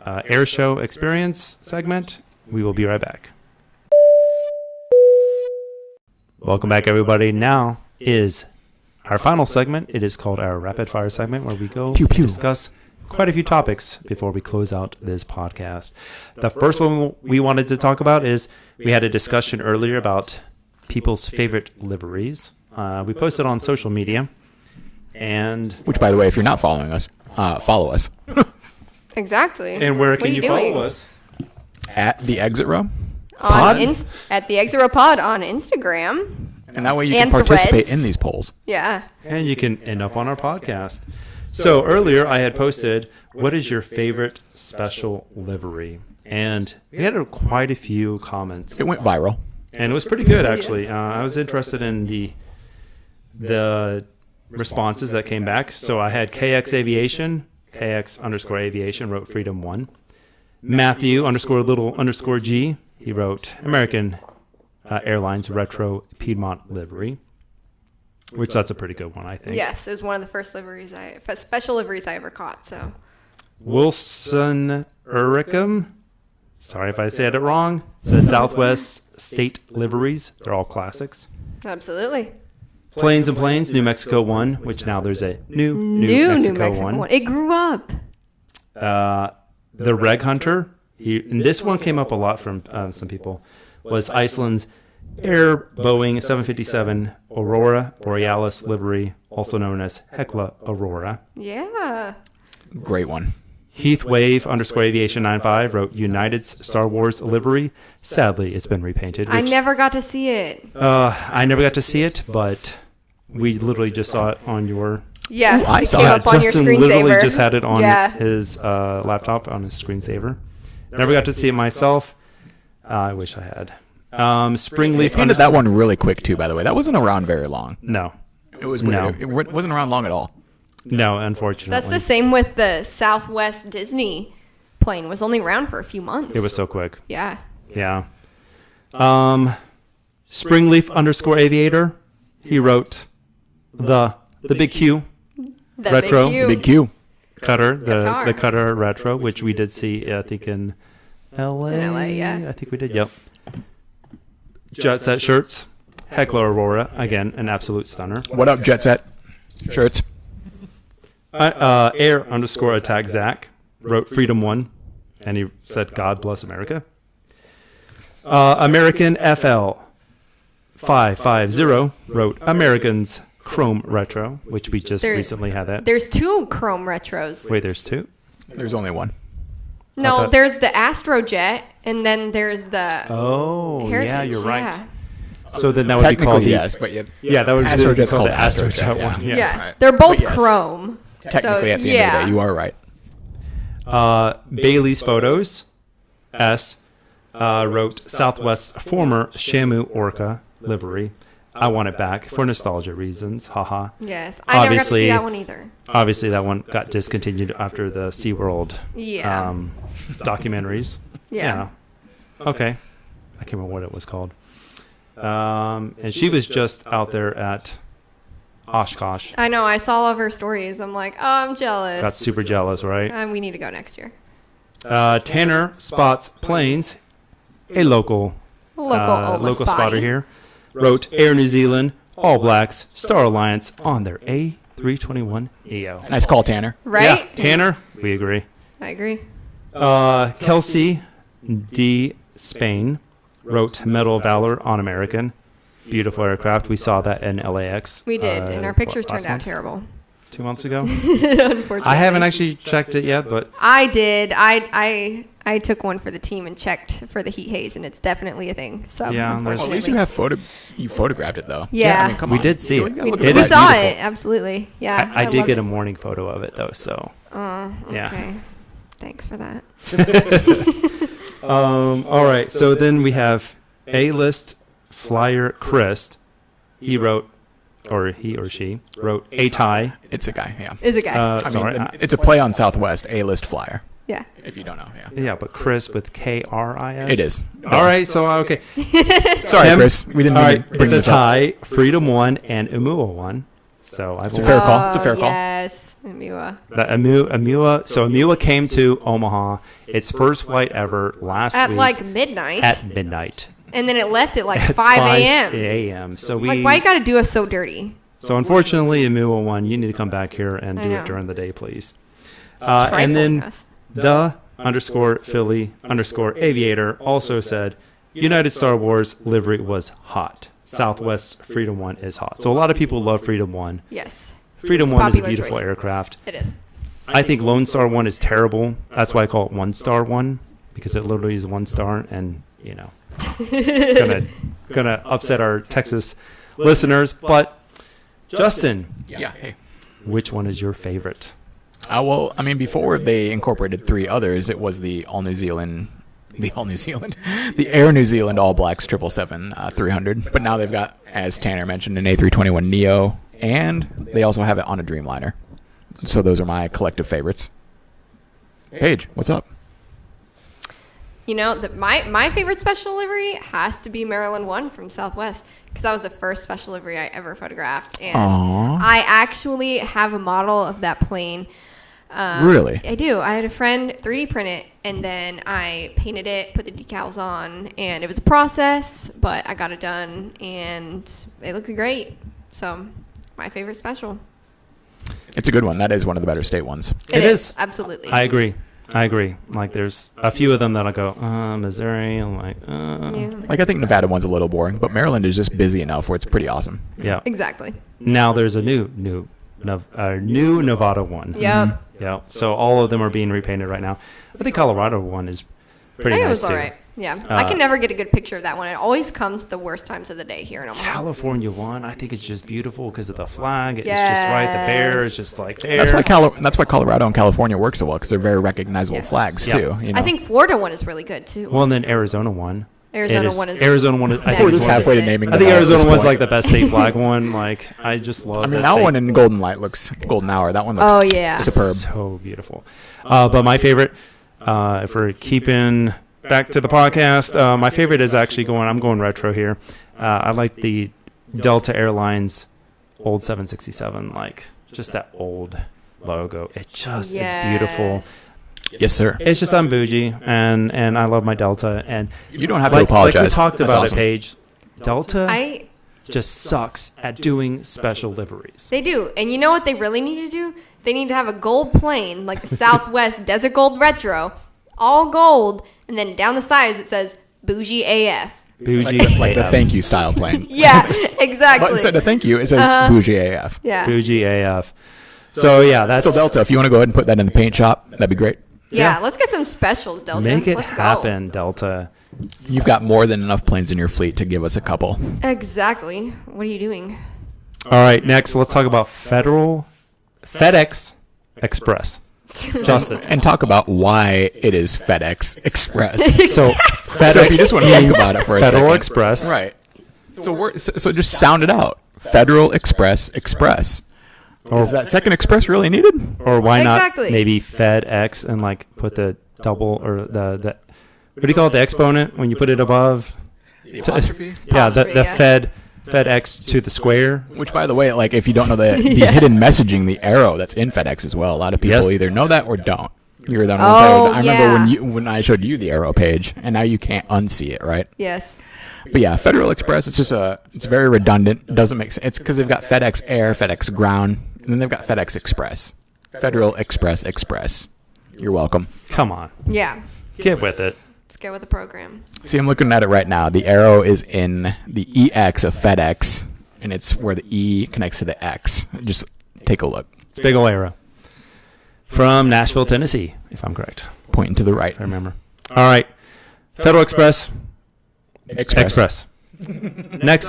air show experience segment. We will be right back. Welcome back, everybody. Now is our final segment. It is called our rapid fire segment, where we go discuss quite a few topics before we close out this podcast. The first one we wanted to talk about is, we had a discussion earlier about people's favorite liveries. We posted on social media, and which, by the way, if you're not following us, follow us. Exactly. And where can you follow us? At the Exit Row Pod? At the Exit Row Pod on Instagram. And that way you can participate in these polls. Yeah. And you can end up on our podcast. So earlier I had posted, what is your favorite special livery? And we had quite a few comments. It went viral. And it was pretty good, actually. I was interested in the responses that came back. So I had KX Aviation, KX_Aviation wrote Freedom 1. Matthew _G, he wrote American Airlines Retro Piedmont Livery, which that's a pretty good one, I think. Yes, it was one of the first special liveries I ever caught. So Wilson Uricum, sorry if I said it wrong, said Southwest State Liveries. They're all classics. Absolutely. Planes and Planes, New Mexico 1, which now there's a new Mexico 1. It grew up. The Reg Hunter, and this one came up a lot from some people, was Iceland's Air Boeing 757 Aurora Borealis livery, also known as Hekla Aurora. Yeah. Great one. Heath Wave _Aviation 95 wrote United's Star Wars livery. Sadly, it's been repainted. I never got to see it. I never got to see it, but we literally just saw it on your... Yeah, I saw it. Up on Justin your literally just had it on his laptop, on his screensaver. Never got to see it myself. I wish I had. Springleaf. They ended that one really quick too, by the way. That wasn't around very long. No. It was weird. It wasn't around long at all. No, unfortunately. That's the same with the Southwest Disney plane. It was only around for a few months. It was so quick. Yeah. Yeah. Springleaf_aviator. He wrote the Big Q The retro. Big Q. Big Q. Cutter, Qatar. the Cutter retro, which we did see, I think in LA. In LA, yeah. I think we did. Yep. Jet Set shirts. Heckler Aurora, again, an absolute stunner. What up, Jet Set? Shirts. Air_attack Zach wrote Freedom 1, and he said, God bless America. American FL 550 wrote Americans Chrome Retro, which we just recently had that. There's 2 Chrome retros. Wait, there's 2? There's only one. No, thought- there's the Astrojet, and then there's the Oh, Heritage. yeah, you're right. Yeah. So then that would be Technically, called yes, but yeah, that would be Astrojet's called called the Astrojet, one. yeah. Yeah, Right. they're both But yes. Chrome. Technically, So, at the end of the day, you are right. Bailey's Photos S wrote Southwest's former Shamu Orca livery. I want it back for nostalgia reasons. Haha. Yes, I never got to Obviously- see that one either. Obviously, that one got discontinued after the SeaWorld Yeah. documentaries. Yeah. Okay. I can't remember what it was called. And she was just out there at Oshkosh. I know. I saw all of her stories. I'm like, oh, I'm jealous. Got super jealous, right? We need to go next year. Tanner Spots Planes, a local Local spotter here, wrote Air New Zealand, All Blacks, Star Alliance on their A321 EO. Nice call, Tanner. Right? Yeah, Tanner, we agree. I agree. Kelsey D. Spain wrote Medal of Valor on American. Beautiful aircraft. We saw that in LAX. We did, and our pictures turned out terrible. 2 months ago. Unfortunately, I haven't actually checked it yet, but I did. I took one for the team and checked for the heat haze, and it's definitely a thing. So Yeah, Well, at least you have you photographed it though. Yeah. I mean, come we on. did see it. Look at we that. saw Beautiful. it. Absolutely. Yeah. I did loved get it. a morning photo of it though. So Oh, Yeah. okay. Thanks for that. all right. So then we have A-list flyer Chris. He wrote, or he or she wrote a tie. It's a guy. Yeah. Is a guy. I Sorry. mean, it's a play on Southwest A-list flyer. Yeah. If you don't know, yeah. Yeah, but Chris with K-R-I-S. It is. All right. So okay. Sorry, Him- Chris. We didn't All even right. bring It's a this up. tie. Freedom 1 and Umua 1. So I It's a believe fair call. It's a fair call. Yes. Amiwa. that Umua. So Umua came to Omaha. Its first flight ever last At week like midnight. at midnight. And then it left at like At 5 a.m. a.m. So we. Like, why you got to do us so dirty? So unfortunately, Umua 1, you need to come back here and I do know. it during the day, please. Trifling And then us. the_Philly_aviator also said, United Star Wars livery was hot. Southwest Freedom 1 is hot. So a lot of people love Freedom 1. Yes. Freedom It's 1 is a popular beautiful choice. aircraft. It is. I think Lone Star 1 is terrible. That's why I call it 1 Star 1, because it literally is 1 star, and you know, gonna upset our Texas listeners. But Justin, Yeah. Hey. which one is your favorite? Well, I mean, before they incorporated 3 others, it was the Air New Zealand All Blacks 777 300. But now they've got, as Tanner mentioned, an A321 Neo, and they also have it on a Dreamliner. So those are my collective favorites. Paige, what's up? You know, my favorite special livery has to be Maryland 1 from Southwest, because that was the first special livery I ever photographed. And Aww. I actually have a model of that plane. Really? I do. I had a friend 3D print it, and then I painted it, put the decals on, and it was a process, but I got it done, and it looked great. So, my favorite special. It's a good one. That is one of the better state ones. It is. Absolutely. I agree. Like, there's a few of them that I go, Missouri. I'm like, Yeah. Like, I think Nevada one's a little boring, but Maryland is just busy enough where it's pretty awesome. yeah. Exactly. Now there's a new Nevada one. Yep. Yeah. So all of them are being repainted right now. I think Colorado one is I pretty think it nice was too. all right. Yeah. I can never get a good picture of that one. It always comes the worst times of the day here in Omaha. California one, I think it's just beautiful because of the flag. It's just right. The bear is just like there. That's why Colorado and California work so well, because they're very recognizable Yeah. flags Yeah. too. You know? I think Florida one is really good too. Well, and then Arizona one. Arizona It is- one is. Arizona one. I Next. think, we're it's just one of halfway the- to naming. I them think all at this Arizona was point. like the best state flag one. Like I just love. I mean, that that one state. in Golden Light looks Golden Hour. That one looks Oh, yeah. superb. So beautiful. But my favorite, if we're keeping back to the podcast. My favorite is actually I'm going retro here. I like the Delta Airlines old 767, like just that old logo. It's beautiful. Yes, sir. It's just I'm bougie, and I love my Delta. And you don't have to apologize. Like we talked That's about awesome. it, Paige. Delta just sucks at doing special liveries. They do. And you know what they really need to do? They need to have a gold plane, like the Southwest Desert Gold Retro, all gold, and then down the sides it says Bougie AF. Bougie like the thank you style plane. Yeah, exactly. But instead of thank you, it says Bougie AF. Yeah. Bougie AF. So that's... So Delta, if you want to go ahead and put that in the paint shop, that'd be great. Yeah, let's get some specials, Delta. Make it let's happen, go. Delta. You've got more than enough planes in your fleet to give us a couple. Exactly. What are you doing? All right, next let's talk about FedEx Express. Justin. And talk about why it is FedEx Express. So FedEx, So if you just want to think about it for a second. Federal Express. Right. So just sound it out. Federal Express Express. Is that second express really needed? Or why Exactly. not maybe FedEx and like put the double or the what do you call it, the exponent when you put it above? Apostrophe? Yeah, the Apostrophe, FedEx to the square. Which, by the way, like if you don't know the hidden messaging, the arrow that's in FedEx as well. A lot of people either know that or don't. You're the ones I remember when I showed you the arrow page, and now you can't unsee it, right? Yes. But yeah, Federal Express. It's very redundant. It doesn't make sense. It's because they've got FedEx Air, FedEx Ground, and then they've got FedEx Express. Federal Express. You're welcome. Come on, Yeah. get with it. Let's go with the program. See, I'm looking at it right now. The arrow is in the EX of FedEx, and it's where the E connects to the X. Just take a look. It's a big ol' arrow from Nashville, Tennessee, if I'm correct. Pointing to the right. If I remember. All right, Federal Express. Next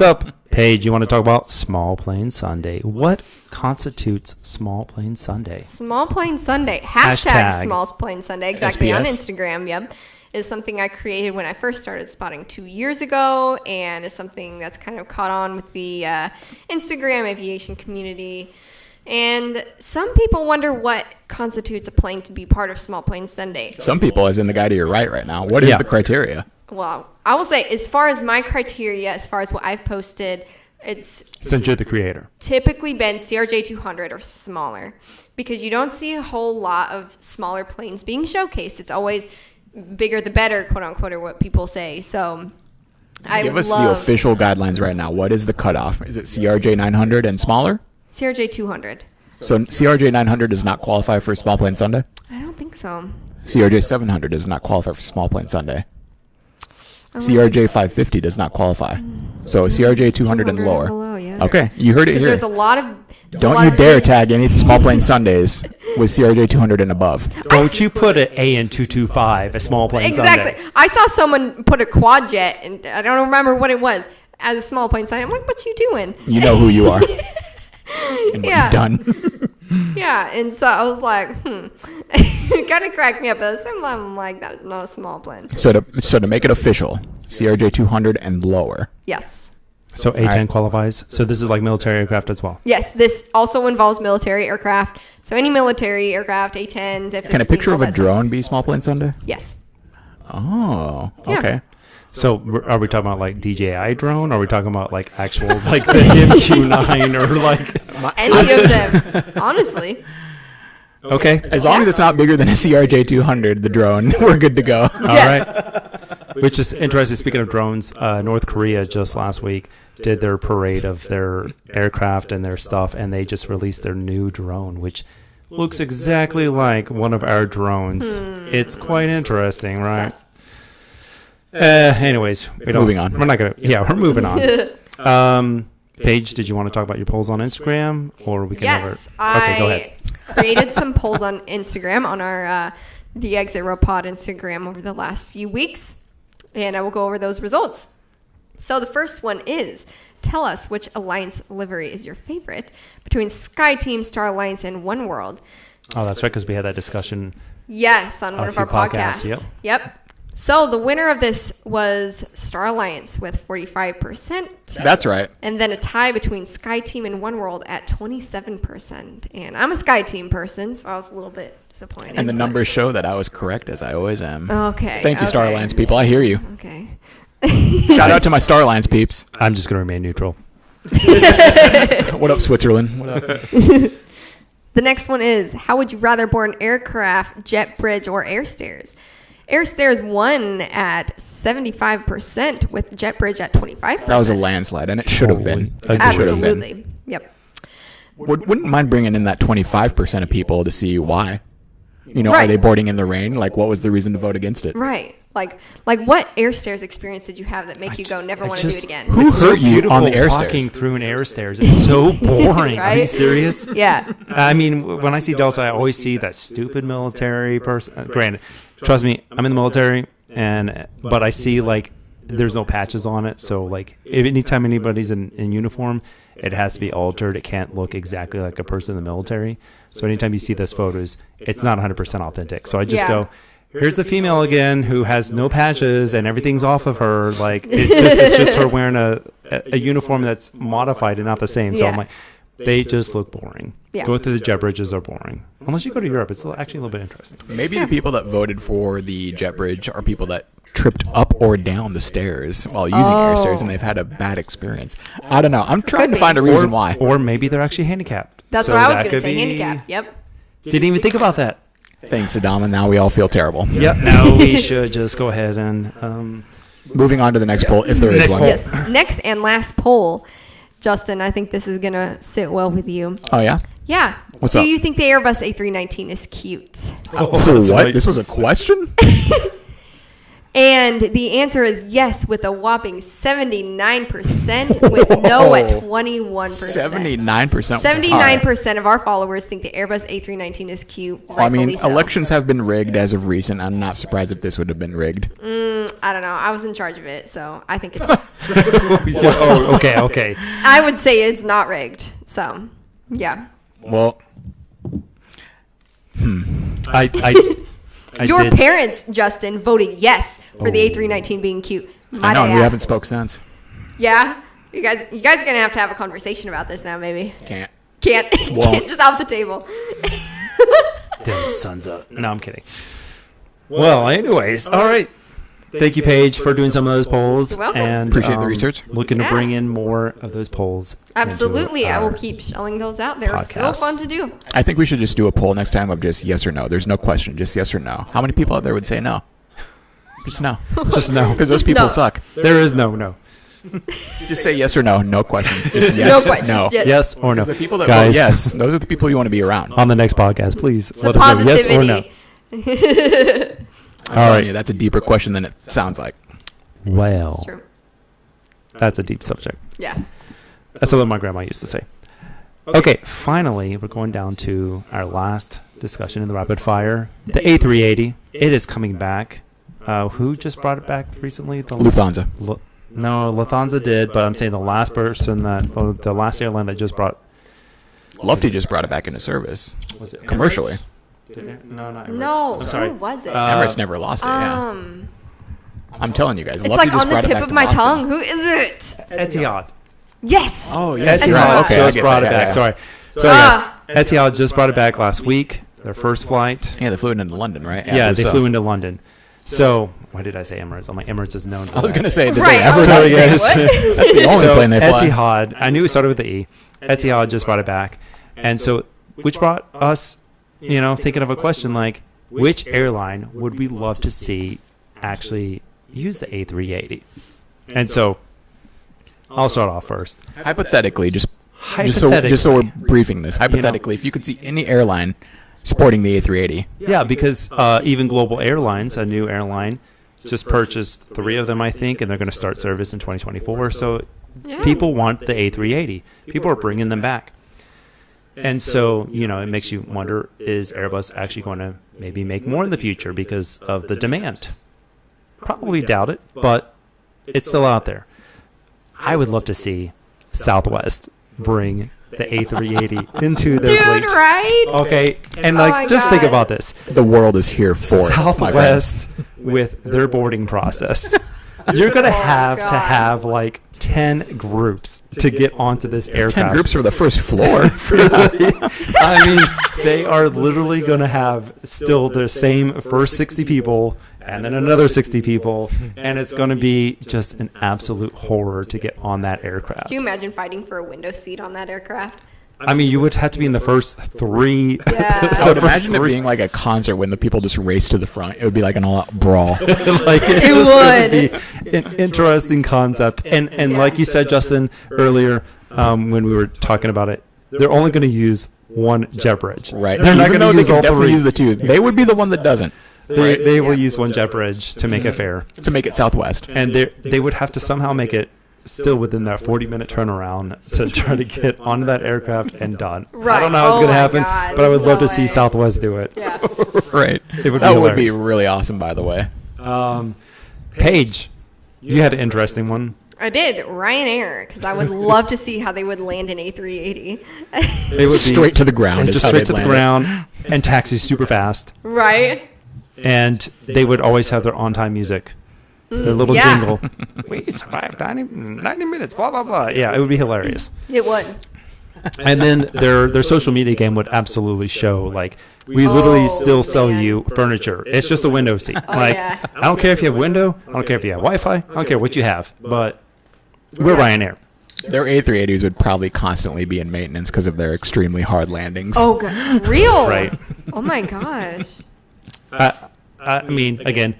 up, Paige, you want to talk about Small Plane Sunday. What constitutes Small Plane Sunday? Small Plane Sunday. Hashtag Small Plane Sunday. Exactly. SPS? On Instagram. Yep. Is something I created when I first started spotting 2 years ago, and is something that's kind of caught on with the Instagram aviation community. And some people wonder what constitutes a plane to be part of Small Plane Sunday. Some people, as in the guy to your right now, what is the criteria? Well, I will say, as far as my criteria, as far as what I've posted, it's Since you're the creator. typically been CRJ 200 or smaller, because you don't see a whole lot of smaller planes being showcased. It's always bigger the better, quote unquote, or what people say. So Give us the official guidelines right now. What is the cutoff? Is it CRJ 900 and smaller? CRJ 200. So CRJ 900 does not qualify for Small Plane Sunday? I don't think so. CRJ 700 does not qualify for Small Plane Sunday. CRJ 550 does not qualify. So CRJ 200 and lower. below, yeah. Okay, you heard it here. There's a lot of... Don't you dare tag any Small Plane Sundays with CRJ 200 and above. Don't you put an AN225, a Small Plane Exactly. Sunday. I saw someone put a quad jet, and I don't remember what it was, as a small plane sign. I'm like, what you doing? You know who you are and what you've done. Yeah, and so I was like, It kind of cracked me up. At the same time, I'm like, that is not a small plane. So to make it official, CRJ 200 and lower. Yes. So A10 qualifies. So this is like military aircraft as well. Yes, this also involves military aircraft. So any military aircraft, A10s. If Can a picture of a drone be Small Plane Sunday? Yes. Oh, Yeah. okay. So are we talking about like DJI drone? Or are we talking about like actual like the MQ-9 or like Any of them, honestly. Okay. As long as it's not bigger than a CRJ 200, the drone, we're good to go. All right. Which is interesting. Speaking of drones, North Korea just last week did their parade of their aircraft and their stuff, and they just released their new drone, which looks exactly like one of our drones. It's quite interesting, right? Anyways, Moving on. We're not gonna. Yeah, we're moving on. Paige, did you want to talk about your polls on Instagram, or we can? Yes, Okay, go ahead. created some polls on Instagram on our the Exit Row Pod Instagram over the last few weeks, and I will go over those results. So the first one is: tell us which Alliance livery is your favorite between SkyTeam, Star Alliance, and One World. Oh, that's right, because we had that discussion. Yes, on one of few our podcasts. podcasts, yep. So the winner of this was Star Alliance with 45%. That's right. And then a tie between Sky Team and One World at 27%. And I'm a Sky Team person, so I was a little bit disappointed. And the numbers show that I was correct, as I always am. Okay. Thank you, Star Alliance people. I hear you. Okay. Shout out to my Star Alliance peeps. I'm just going to remain neutral. What up, Switzerland? What up? The next one is, how would you rather board an aircraft, jet bridge, or air stairs? Air stairs won at 75% with jet bridge at 25%. That was a landslide, and it should have been. It should have been. Absolutely. Yep. Wouldn't mind bringing in that 25% of people to see why. You know, Right. are they boarding in the rain? Like, what was the reason to vote against it? Right. Like what air stairs experience did you have that make you go, never want to do it again? Who It's so hurt you beautiful on the air walking stairs? through an air stairs. It's so boring. Are you Right? serious? Yeah. I mean, when I see Delta, I always see that stupid military person. Granted, trust me, I'm in the military, but I see like there's no patches on it. So like, if anytime anybody's in uniform, it has to be altered. It can't look exactly like a person in the military. So anytime you see those photos, it's not 100% authentic. So I just go, here's the female again who has no patches and everything's off of her. Like it's just her wearing a uniform that's modified and not the same. So I'm like, they just look boring. Yeah. Going through the jet bridges are boring. Unless you go to Europe, it's actually a little bit interesting. Maybe the people that voted for the jet bridge are people that tripped up or down the stairs while using air stairs, and they've had a bad experience. I don't know. I'm trying to find a reason why. Or maybe they're actually handicapped. That's So what I was that going to could say. be- Handicap. Yep. Didn't even think about that. Thanks, Adama. Now we all feel terrible. Yep. Now we should just go ahead and Moving on to the next poll, if there is Next one. poll. Yes. Next and last poll. Justin, I think this is going to sit well with you. Oh, yeah? Yeah. What's Do up? you think the Airbus A319 is cute? For that's what? right. This was a question? And the answer is yes, with a whopping 79%, with no at 21%. 79%. 79% of our followers think the Airbus A319 is cute. I mean, rightfully so. elections have been rigged as of recent. I'm not surprised if this would have been rigged. I don't know. I was in charge of it, so I think it's. oh, okay. I would say it's not rigged. So, yeah. Well, I Your did. parents, Justin, voted yes for the A319 being cute. I Might know, and we add. haven't spoke since. Yeah, you guys are gonna have to have a conversation about this now. Maybe Can't. can't just off the table. Them sons up. No, I'm kidding. Well, anyways, all right. Thank you, Paige, for doing some of those polls. You're welcome. And Appreciate the research. Looking to Yeah. bring in more of those polls. into Absolutely, I will our- keep shelling those out. They're so podcast. fun to do. I think we should just do a poll next time of just yes or no. There's no question, just yes or no. How many people out there would say no? Just no. Just no. Because those people No. suck. There is no. Just say yes or no. No question. Just No yes. questions. No. Just- Yes or no. The people that Guys, vote yes, those are the people you want to be around. on the next podcast, please The let us know yes or no. positivity. I'm telling you, that's a deeper question than it sounds like. Well, True. that's a deep subject. Yeah. That's what my grandma used to say. Okay, finally, we're going down to our last discussion in the rapid fire. The A380, it is coming back. Who just brought it back recently? Lufthansa. No, Lufthansa did, but I'm saying the last person the last airline that just brought. Lufty just brought it back into service. Was it Commercially. No, not Emirates. No, I'm sorry. who was it? Emirates never lost it, yeah. I'm telling you guys. It's Lufty like just on the brought it tip back of to my Boston. tongue. Who is it? Etihad. Yes. Oh, yes. Etihad Right. Okay, I just get brought that, it yeah, back. yeah. Sorry. Ah. Yes, Etihad just brought it back last week. Their first flight. Yeah, they flew into London, right? Yeah, I they believe so. flew into London. So, why did I say Emirates? I'm like, Emirates is known for I was that. going to say, did Right, they I ever was Sorry, gonna guys. say, what? That's the only So, plane they fly. Etihad, I knew it started with the E. Etihad just brought it back. And so, which brought us, thinking of a question like, which airline would we love to see actually use the A380? And so, I'll start off first. Hypothetically, just Hypothetically. so we're briefing this. Hypothetically, if you could see any airline sporting the A380, Yeah, because even Global Airlines, a new airline, just purchased 3 of them, I think, and they're going to start service in 2024. So Yeah. people want the A380. People are bringing them back. And so, it makes you wonder, is Airbus actually going to maybe make more in the future because of the demand? Probably doubt it, but it's still out there. I would love to see Southwest bring the A380 into their Dude, fleet. right? Okay, and Oh my just think God. about this. the world is here for it, my friend. Southwest with their boarding process. You're going to have like 10 groups to get onto this aircraft. 10 groups for the first floor. I mean, they are literally going to have still the same first 60 people and then another 60 people, and it's going to be just an absolute horror to get on that aircraft. Do you imagine fighting for a window seat on that aircraft? I mean, you would have to be in the first three. Yeah. I would imagine it being like a concert when the people just race to the front. It would be like an all-out brawl. Like it's just going to be an interesting concept. And like you said, Justin, earlier when we were talking about it, they're only going to use one jet bridge. Right. They're not Even going to use all definitely three. use the two. They would be the one that doesn't. They will use one jet bridge to make it fair. To make it Southwest. And they would have to somehow make it still within that 40-minute turnaround to try to get onto that aircraft and done. Right. I don't know how it's going to happen, God. but I would love to No see way. Southwest do it. Yeah. Right. It would be That would be hilarious. really awesome, by the way. Paige, you had an interesting one. I did Ryanair because I would love to see how they would land an A380. They would be Straight to the ground. and is just how straight they'd to the land ground and taxi super fast. Right? And they would always have their on-time music. Their little yeah. jingle. We survived 90 minutes, blah, blah, blah. Yeah, it would be hilarious. It would. And then their social media game would absolutely show, like, we literally still sell man. you furniture. It's just a window seat. Like, yeah. I don't care if you have a window. I don't care if you have Wi-Fi. I don't care what you have. But we're Ryanair. it. Their A380s would probably constantly be in maintenance because of their extremely hard landings. Oh, God. Real? Right. Oh, my gosh. I mean, again,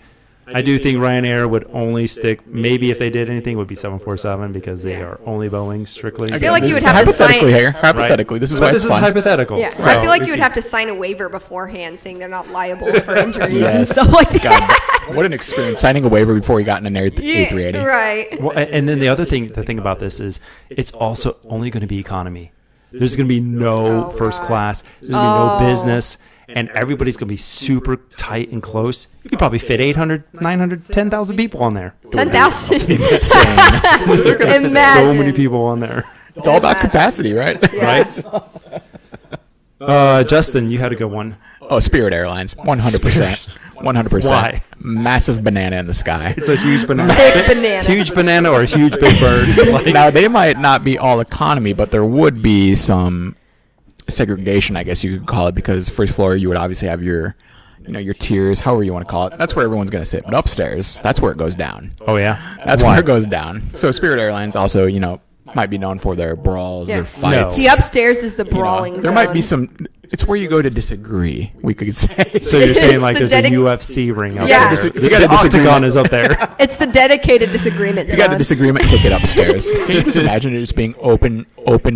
I do think Ryanair would only stick, maybe if they did anything, it would be 747 because they are only Boeing strictly. I feel like you would This is have to sign. hypothetically here. Hypothetically, this is But why this it's is fun. hypothetical. Yeah, so I feel like if you would have to sign a waiver beforehand saying they're not liable for injuries and Yes. stuff like that. God, what an experience signing a waiver before you got in an A380. Right. Well, and then the thing about this is it's also only going to be economy. There's going to be no Oh, first God. class. There's going to be no business. And everybody's going to be super tight and close. You could probably fit 800, 900, 10,000 people on there. 10,000. Insane. They're going to have so Imagine. many people on there. It's all about capacity, right? Yeah. Right? Justin, you had a good one. Oh, Spirit Airlines, 100%. 100%. Why? Massive banana in the sky. It's a huge banana. Big banana. Huge banana or a huge big bird. Like, Now, they might not be all economy, but there would be some segregation, I guess you could call it, because first floor you would obviously have your tiers, however you want to call it. That's where everyone's going to sit. But upstairs, that's where it goes down. oh, yeah? That's where it goes down. So Spirit Airlines also, might be known for their brawls, Yeah. their fights. The upstairs is the You know, brawling there might be zone. some. It's where you go to disagree. We could say. So you're saying like It's there's the a UFC ring up Yeah. there. If you got a The octagon disagreement- is up there. It's the dedicated disagreement You got a zone. disagreement, take it upstairs. Can you just imagine it just being open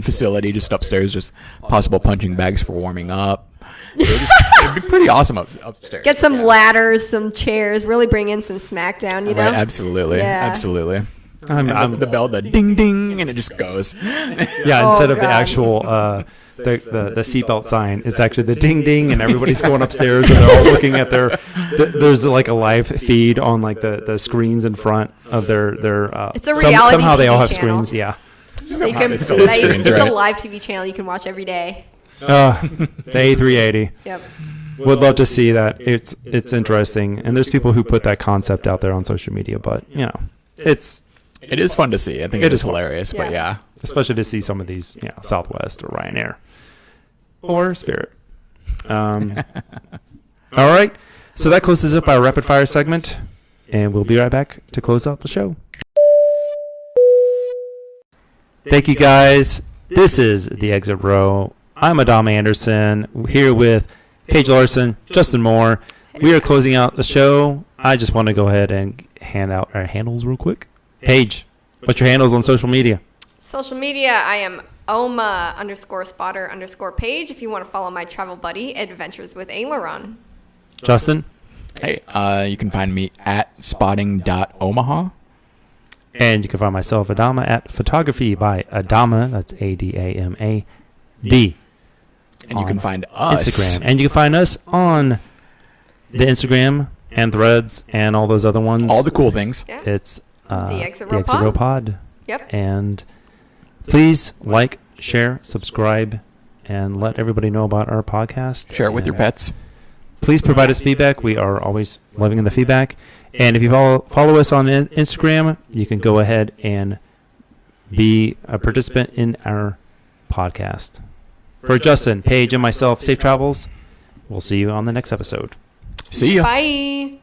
facility, just upstairs, just possible punching bags for warming up? It'd be pretty awesome upstairs. Get some ladders, some chairs, really bring in some smackdown, you know? Right, absolutely, Yeah. absolutely. I'm, And the bell, the ding ding, and it just goes. yeah, instead of the God. actual the seatbelt sign, it's actually the ding ding, and everybody's going upstairs and they're all looking at there's like a live feed on like the screens in front of their It's a reality somehow they all TV have channel. screens. Yeah. So you can, they still have screens, it's a right? live TV channel you can watch every day. The A380. Yep. Would love to see that. It's interesting, and there's people who put that concept out there on social media, but It is fun to see. I think it is hilarious, but Yeah. yeah. especially to see some of these, Southwest or Ryanair or Spirit. All right, so that closes up our rapid fire segment, and we'll be right back to close out the show. Thank you, guys. This is the Exit Row. I'm Adama Anderson here with Paige Larsen, Justin Moore. We are closing out the show. I just want to go ahead and hand out our handles real quick. Paige, what's your handles on social media? Social media, I am Oma_spotter_page if you want to follow my travel buddy, Adventures with Aileron. Justin? Hey, you can find me at spotting.omaha. And you can find myself, Adama, at Photography by Adama. That's ADAMAD. And you can find us. Instagram. And you can find us on the Instagram and Threads and all those other ones. All the cool things. Yeah. It's The Exit the Row Exit Row Pod. Yep. And please like, share, subscribe, and let everybody know about our podcast. Share it with your And pets. Please provide us feedback. We are always loving the feedback. And if you follow us on Instagram, you can go ahead and be a participant in our podcast. For Justin, Paige, and myself, safe travels. We'll see you on the next episode. See ya. Bye.